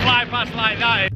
fly past like that.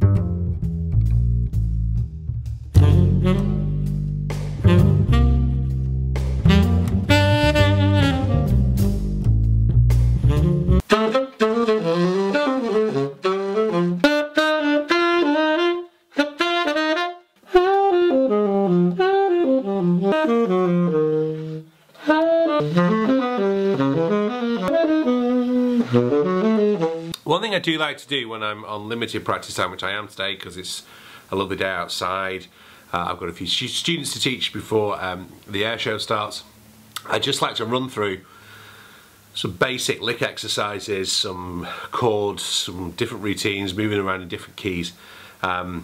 One thing I do like to do when I'm on limited practice time, which I am today because it's a lovely day outside, I've got a few students to teach before the air show starts, I just like to run through some basic lick exercises, some chords, some different routines, moving around in different keys, and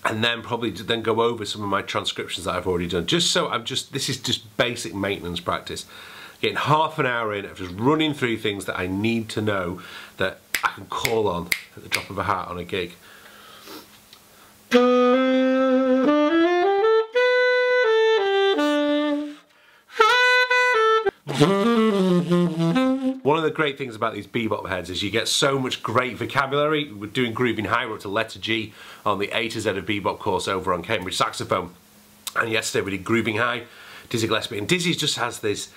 then probably then go over some of my transcriptions that I've already done, just so this is just basic maintenance practice. Getting half an hour in of just running through things that I need to know that I can call on at the drop of a hat on a gig. One of the great things about these bebop heads is you get so much great vocabulary. We're doing grooving high, we're up to letter G on the A to Z of bebop course over on Cambridge Saxophone. And yesterday we did grooving high, Dizzy Gillespie. And Dizzy just has this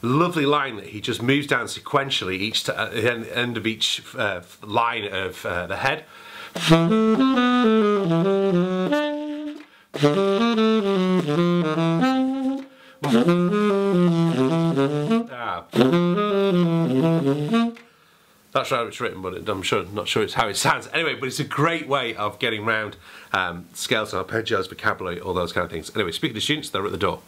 lovely line that he just moves down sequentially at the end of each line of the head. That's how it's written, but I'm not sure it's how it sounds. Anyway, but it's a great way of getting around scales and arpeggios, vocabulary, all those kind of things. Anyway, speaking to students, they're at the door.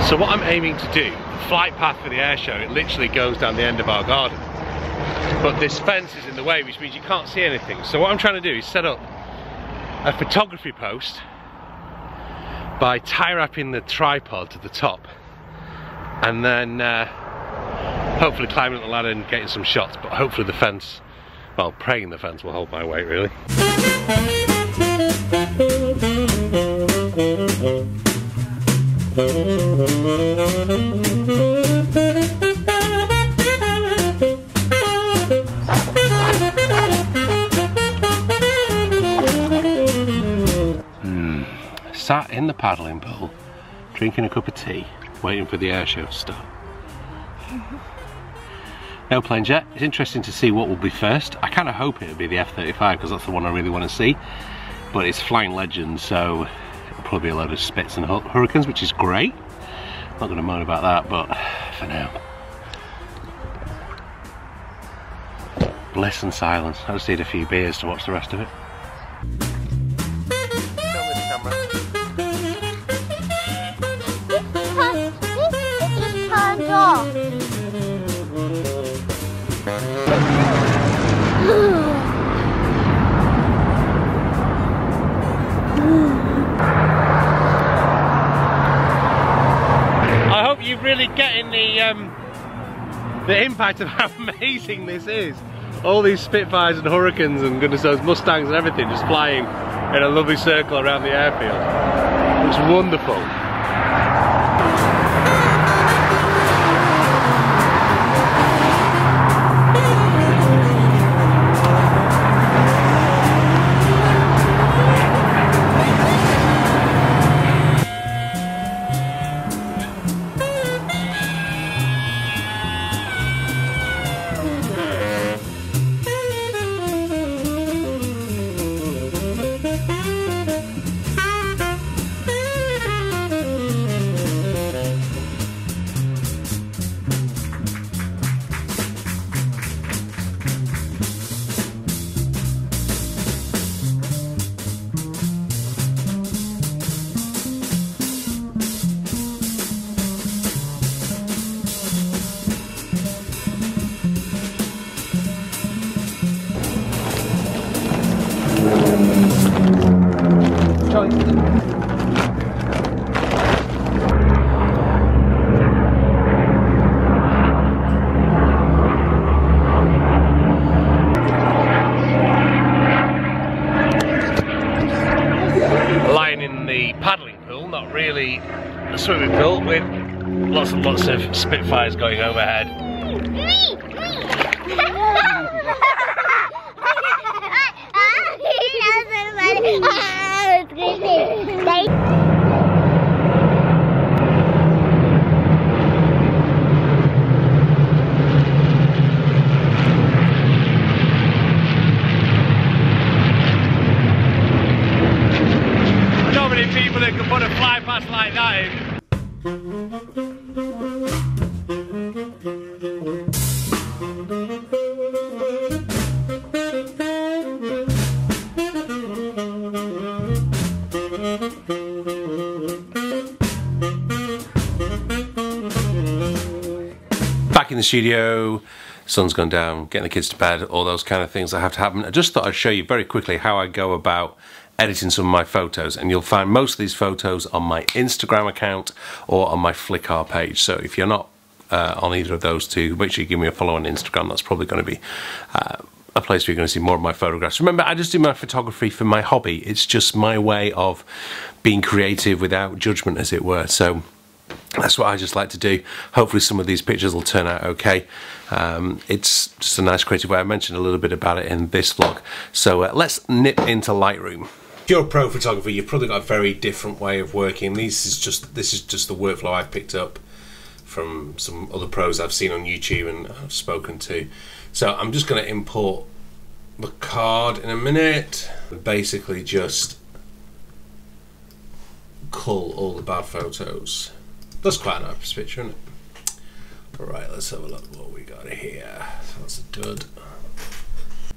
So what I'm aiming to do, the flight path for the air show, it literally goes down the end of our garden. But this fence is in the way, which means you can't see anything. So what I'm trying to do is set up a photography post by tie wrapping the tripod to the top, and then hopefully climbing up the ladder and getting some shots. But hopefully the fence, well, praying the fence will hold my weight, really. Sat in the paddling pool, drinking a cup of tea, waiting for the air show to start. No planes yet. It's interesting to see what will be first. I kind of hope it'll be the F-35 because that's the one I really want to see. But it's Flying Legend, so it'll probably be a load of Spits and Hurricanes, which is great. Not going to moan about that, but for now. Bliss and silence. I just need a few beers to watch the rest of it. I hope you're really getting the impact of how amazing this is. All these Spitfires and Hurricanes and goodness knows Mustangs and everything just flying in a lovely circle around the airfield. It's wonderful. paddling pool, not really a swimming pool, with lots and lots of Spitfires going overhead. Not many people that can put a fly past like that in. Back in the studio, sun's gone down, getting the kids to bed, all those kind of things that have to happen. I just thought I'd show you very quickly how I go about editing some of my photos, and you'll find most of these photos on my Instagram account or on my Flickr page. So if you're not on either of those two, make sure you give me a follow on Instagram. That's probably going to be a place where you're going to see more of my photographs. Remember, I just do my photography for my hobby. It's just my way of being creative without judgment, as it were. So that's what I just like to do. Hopefully some of these pictures will turn out okay. It's just a nice creative way. I mentioned a little bit about it in this vlog. So let's nip into Lightroom. If you're a pro photographer, you've probably got a very different way of working. This is just the workflow I've picked up from some other pros I've seen on YouTube and I've spoken to. So I'm just going to import the card in a minute. Basically just cull all the bad photos. That's quite a nice picture, isn't it? Alright, let's have a look what we got here. So that's good.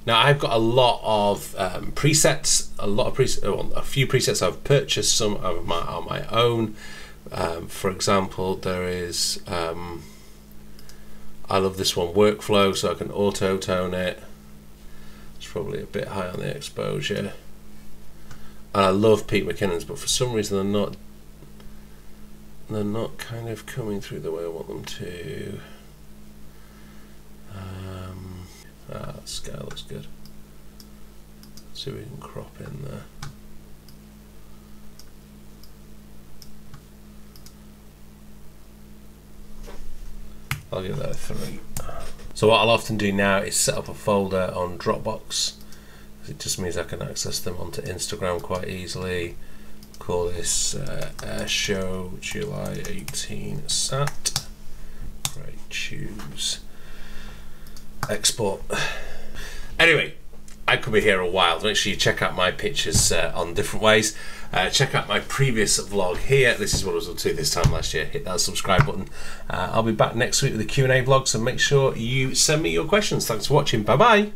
Now I've got a lot of presets, a few presets I've purchased, some of my on my own. For example, there is I love this one, Workflow, so I can auto tone it. It's probably a bit high on the exposure. And I love Pete McKinnon's, but for some reason they're not kind of coming through the way I want them to. The scale looks good. Let's see if we can crop in there. I'll give that a 3. So what I'll often do now is set up a folder on Dropbox. It just means I can access them onto Instagram quite easily. Call this Airshow July 18 Sat. Right, choose export. Anyway, I could be here a while. Make sure you check out my pictures on different ways. Check out my previous vlog here. This is what I was up to this time last year. Hit that subscribe button. I'll be back next week with a Q&A vlog, so make sure you send me your questions. Thanks for watching. Bye bye.